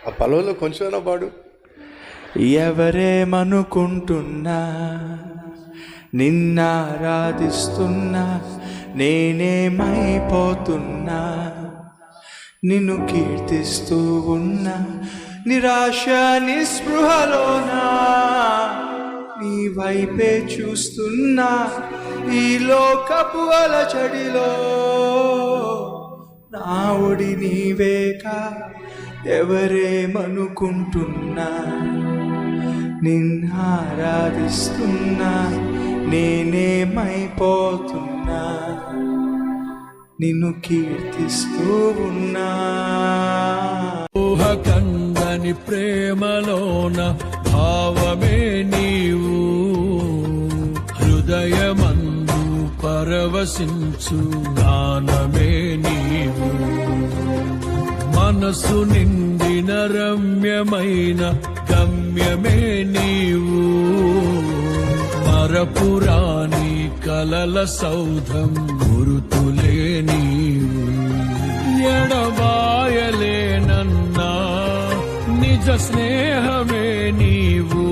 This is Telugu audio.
ఆ పొలంలో కొంచెం పాడు. ఎవరేమనుకుంటున్నా నిన్నారాధిస్తున్నా, నేనేమైపోతున్నా నిన్ను కీర్తిస్తూ ఉన్నా. నిరాశ నిస్పృహలోనా నీ వైపే చూస్తున్నా. ఈ లోకపు అలచడిలో నా ఒడి నీవేకా. ఎవరేమనుకుంటున్నా నిన్నారాధిస్తున్నా, నేనేమైపోతున్నా నిన్ను కీర్తిస్తూ ఉన్నా. ఊహకందని ప్రేమలోన భావమే నీవు, హృదయమందు పరవశించు గానమే నీవు. మనసు నిండిన రమ్యమైన గమ్యమే నీవు, మరపురాని కలల సౌధం గురుతులే నీవు. ఎడబాయలేనన్నా నిజ స్నేహమే నీవు,